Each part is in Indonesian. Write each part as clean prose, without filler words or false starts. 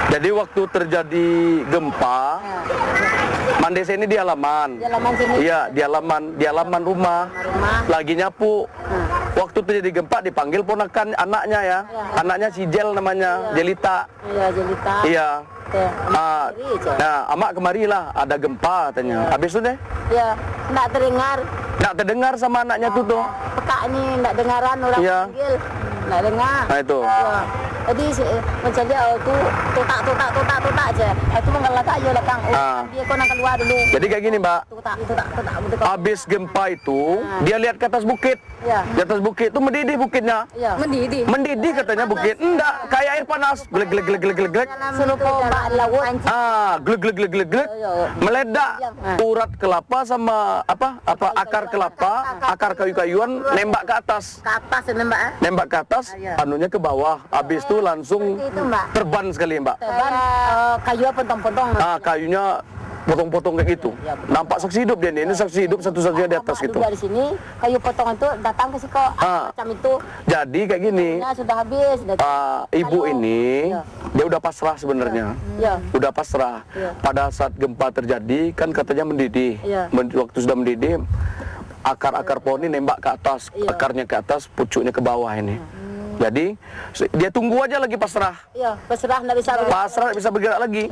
Jadi waktu terjadi gempa, Mandesa ini di halaman. Di halaman sini. Iya, di halaman rumah. Lagi nyapu. Waktu terjadi gempa dipanggil ponakan anaknya ya. Anaknya si Jel namanya, Jelita. Iya, Jelita. Iya. Nah, amak kemarilah, ada gempa katanya. Habis itu deh? Iya, enggak terdengar. Enggak terdengar sama anaknya tuh. Peka nih, enggak dengaran orang panggil. Enggak dengar. Nah itu. Ya. Jadi macam dia tuh tutak aja. Itu mengelak aja lah Kang. Dia kau nak keluar dulu. Jadi kayak gini, Mbak. Tutak. Habis gempa itu, dia lihat ke atas bukit. Ya. Di atas bukit itu mendidih bukitnya. Ya. Mendidih. Mendidih katanya bukit. Enggak, kayak air panas. Glek. Serupa ombak laut. Glek. Meledak. Urat kelapa sama apa akar kelapa, akar kayu-kayuan nembak ke atas. Ke atas nembak. Nembak ke atas, anunya ke bawah. Habis itu langsung terban sekali, Mbak. Terban kayu potong-potong. Kayunya potong-potong kayak gitu. Nampak saksi hidup dia nih. Ini saksi hidup satu-satunya di atas gitu. Dari sini kayu potong itu datang ke siko macam itu. Jadi kayak gini. Sudah habis. Ibu ini dia udah pasrah sebenarnya. Udah pasrah. Pada saat gempa terjadi kan katanya mendidih. Waktu sudah mendidih, akar-akar pohon ini nembak ke atas, akarnya ke atas, pucuknya ke bawah ini. Jadi dia tunggu aja lagi pasrah. Iya, pasrah nggak bisa bergerak. Pasrah nggak bisa bergerak lagi.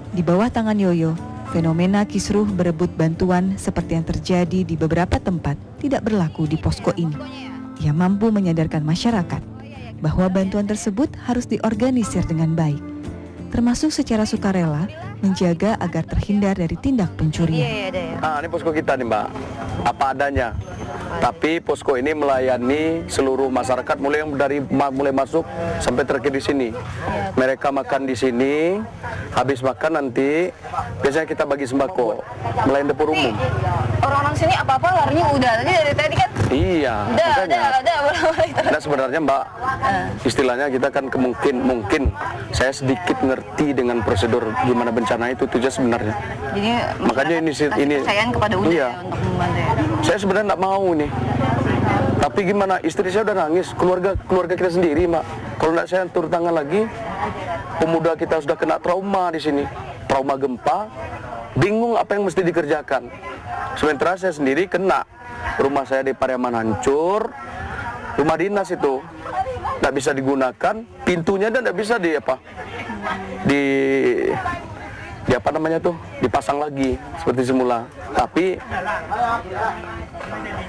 Di bawah tangan Yoyo, fenomena kisruh berebut bantuan seperti yang terjadi di beberapa tempat tidak berlaku di posko ini. Ia mampu menyadarkan masyarakat bahwa bantuan tersebut harus diorganisir dengan baik, termasuk secara sukarela menjaga agar terhindar dari tindak pencurian. Ini posko kita nih, Mbak, apa adanya. Tapi posko ini melayani seluruh masyarakat mulai masuk sampai terakhir di sini. Mereka makan di sini, habis makan nanti biasanya kita bagi sembako melayani dapur umum. Orang-orang sini apa-apa larinya udah dari tadi kan? Iya. Udah. Nah sebenarnya, Mbak, istilahnya kita kan mungkin saya sedikit ngerti dengan prosedur gimana bencana itu aja sebenarnya. Jadi makanya ini kepercayaan kepada Uda ya untuk membantu ya. Saya sebenarnya nggak mau nih. Tapi gimana, istri saya udah nangis, keluarga kita sendiri, Mbak. Kalau nggak saya turun tangan lagi, pemuda kita sudah kena trauma di sini, trauma gempa, bingung apa yang mesti dikerjakan. Sementara saya sendiri kena, rumah saya di Pariaman hancur, rumah dinas itu nggak bisa digunakan, pintunya dan nggak bisa dipasang lagi seperti semula. Tapi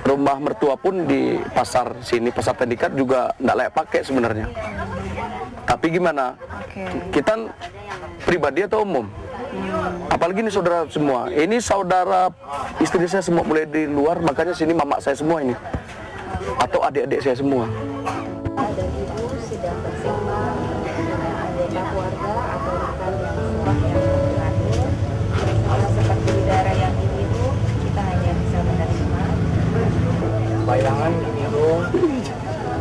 rumah mertua pun di pasar sini, pasar Tendikat juga nggak layak pakai sebenarnya. Tapi gimana? Kita pribadi atau umum? Apalagi ini saudara semua. Ini saudara istri saya semua mulai di luar, makanya sini mamak saya semua ini. Atau adik-adik saya semua. Ada ibu sedang bersama dengan anggota keluarga atau rekan yang terakhir. Seperti udara yang biru, kita hanya bisa menerima. Bayangan biru,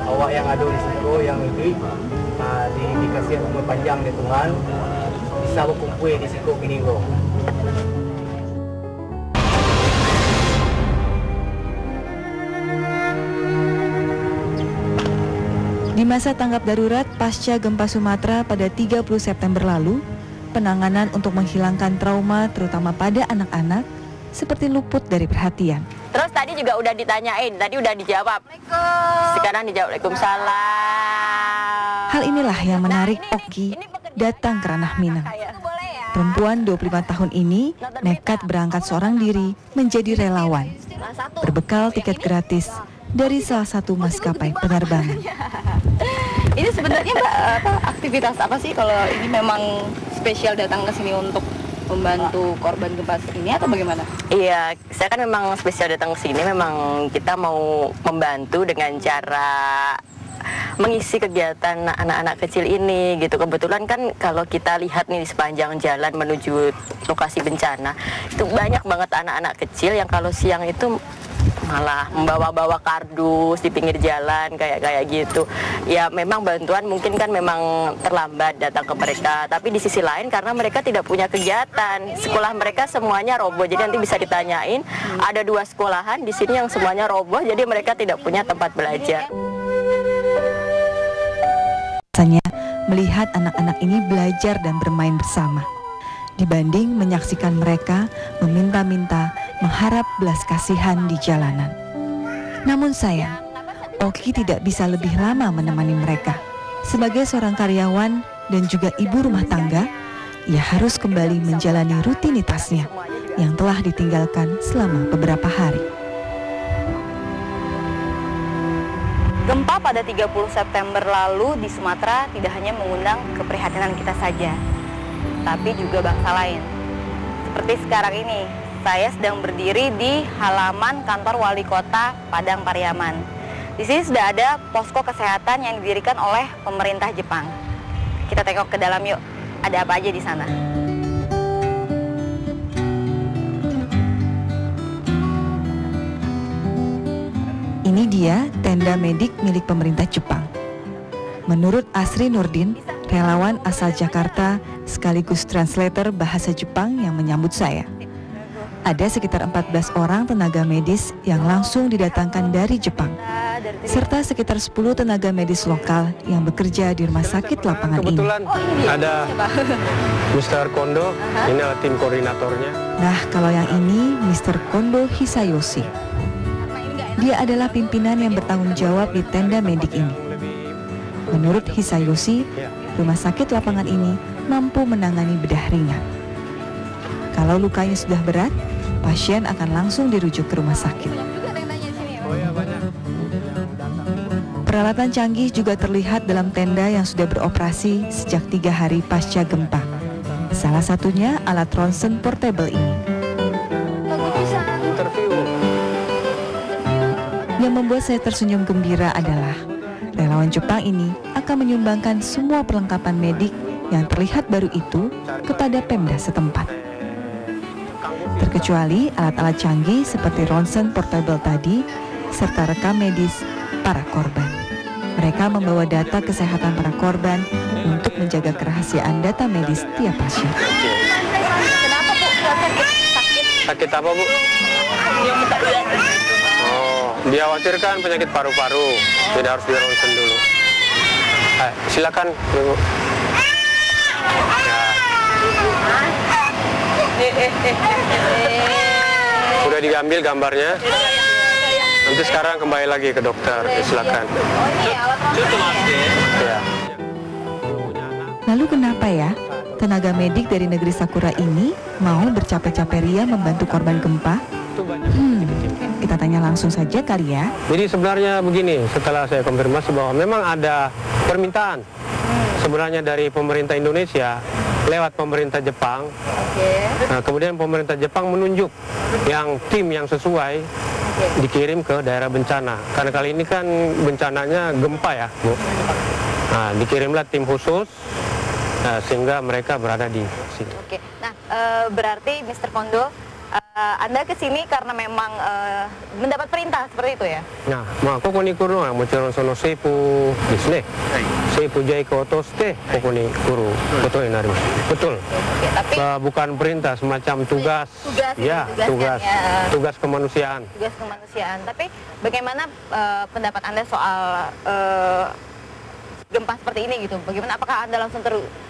awak yang ada di situ yang itu dikasih umur panjang di Tuhan, bisa berkumpul di situ gini bro. Di masa tanggap darurat pasca gempa Sumatera pada 30 September lalu, penanganan untuk menghilangkan trauma terutama pada anak-anak seperti luput dari perhatian. Terus tadi juga udah ditanyain, tadi udah dijawab. Sekarang dijawab Waalaikumsalam. Hal inilah yang menarik Oki datang ke Ranah Minang. Perempuan 25 tahun ini nekat berangkat seorang diri menjadi relawan, berbekal tiket gratis dari salah satu maskapai penerbangan. Ini sebenarnya Mbak, aktivitas apa sih kalau ini memang spesial datang ke sini untuk membantu korban gempa ini atau bagaimana? Iya, saya kan memang spesial datang ke sini, memang kita mau membantu dengan cara mengisi kegiatan anak-anak kecil ini gitu. Kebetulan kan kalau kita lihat nih di sepanjang jalan menuju lokasi bencana, itu banyak banget anak-anak kecil yang kalau siang itu malah membawa-bawa kardus di pinggir jalan kayak gitu. Ya memang bantuan mungkin kan memang terlambat datang ke mereka, tapi di sisi lain karena mereka tidak punya kegiatan, sekolah mereka semuanya roboh. Jadi nanti bisa ditanyain, ada 2 sekolahan di sini yang semuanya roboh, jadi mereka tidak punya tempat belajar. melihat anak-anak ini belajar dan bermain bersama, dibanding menyaksikan mereka meminta-minta, mengharap belas kasihan di jalanan. Namun sayang, Oki tidak bisa lebih lama menemani mereka. Sebagai seorang karyawan dan juga ibu rumah tangga, ia harus kembali menjalani rutinitasnya yang telah ditinggalkan selama beberapa hari. Gempa pada 30 September lalu di Sumatera tidak hanya mengundang keprihatinan kita saja, tapi juga bangsa lain. Seperti sekarang ini, saya sedang berdiri di halaman kantor Wali Kota Padang Pariaman. Di sini sudah ada posko kesehatan yang didirikan oleh pemerintah Jepang. Kita tengok ke dalam yuk, ada apa aja di sana. Ini dia tenda medik milik pemerintah Jepang. Menurut Asri Nurdin, relawan asal Jakarta sekaligus translator bahasa Jepang yang menyambut saya. Ada sekitar 14 orang tenaga medis yang langsung didatangkan dari Jepang, serta sekitar 10 tenaga medis lokal yang bekerja di rumah sakit lapangan ini. Kebetulan ada Mr. Kondo, ini adalah tim koordinatornya. Nah, kalau yang ini Mr. Kondo Hisayoshi. Dia adalah pimpinan yang bertanggung jawab di tenda medik ini. Menurut Hisayoshi, rumah sakit lapangan ini mampu menangani bedah ringan. Kalau lukanya sudah berat, pasien akan langsung dirujuk ke rumah sakit. Peralatan canggih juga terlihat dalam tenda yang sudah beroperasi sejak 3 hari pasca gempa. Salah satunya alat ronsen portable ini. Yang membuat saya tersenyum gembira adalah relawan Jepang ini akan menyumbangkan semua perlengkapan medik yang terlihat baru itu kepada Pemda setempat. Terkecuali alat-alat canggih seperti ronsen portable tadi serta rekam medis para korban. Mereka membawa data kesehatan para korban untuk menjaga kerahasiaan data medis tiap pasien. Kenapa Bu? Sakit? Sakit apa Bu? Dikhawatirkan penyakit paru-paru, jadi harus di ronsen dulu. Silakan Bu. Ya. Udah diambil gambarnya. Nanti sekarang kembali lagi ke dokter. Silakan. Ya. Lalu kenapa ya tenaga medik dari negeri Sakura ini mau bercapek-capek ria membantu korban gempa? Kita tanya langsung saja kali ya. Jadi sebenarnya begini, setelah saya konfirmasi bahwa memang ada permintaan sebenarnya dari pemerintah Indonesia lewat pemerintah Jepang. Nah, kemudian pemerintah Jepang menunjuk yang tim yang sesuai dikirim ke daerah bencana. Karena kali ini kan bencananya gempa ya, Bu. Nah, dikirimlah tim khusus sehingga mereka berada di sini. Oke. Nah, berarti Mr. Kondo, Anda ke sini karena memang mendapat perintah seperti itu ya? Nah, koko ni kuru no mochiron sono seipu desu ne. Seipu jaiko toste koko ni kuru koto ni narimasu. Betul. Oke, tapi Bukan perintah, semacam tugas. Ya, tugas kemanusiaan. Tugas kemanusiaan. Tapi bagaimana pendapat Anda soal gempa seperti ini gitu? Bagaimana, apakah Anda langsung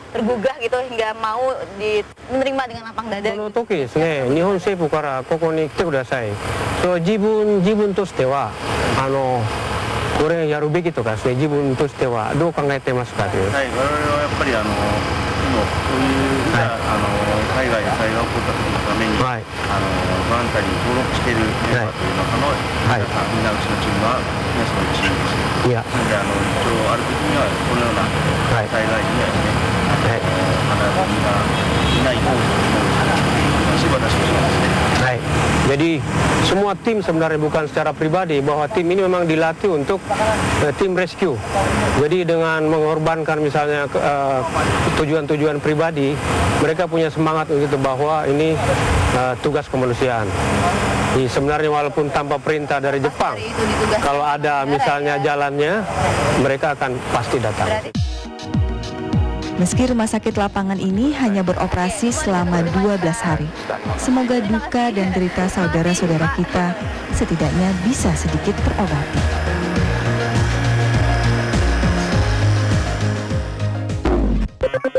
tergugah gitu hingga mau menerima dengan lapang dada? その時ですね、日本政府からここに来てください。自分としてはこれやるべきとかですね、自分としてはどう考えてますかという。はい、我々はやっぱりもうこういう海外で災害が起こった時のために、ボランタリーに登録しているメンバーという中の皆さん、みんなうちのチームは皆さんのチームです。いや、なので一応ある時にはこのような災害にはですね、必ずみんな行こうという私もそうですね。Baik. Jadi semua tim sebenarnya bukan secara pribadi, bahwa tim ini memang dilatih untuk tim rescue. Jadi dengan mengorbankan misalnya tujuan-tujuan pribadi, mereka punya semangat untuk bahwa ini tugas kemanusiaan. Jadi sebenarnya walaupun tanpa perintah dari Jepang, kalau ada misalnya jalannya, mereka akan pasti datang. Meski rumah sakit lapangan ini hanya beroperasi selama 12 hari, semoga duka dan derita saudara-saudara kita setidaknya bisa sedikit terobati. Thank you.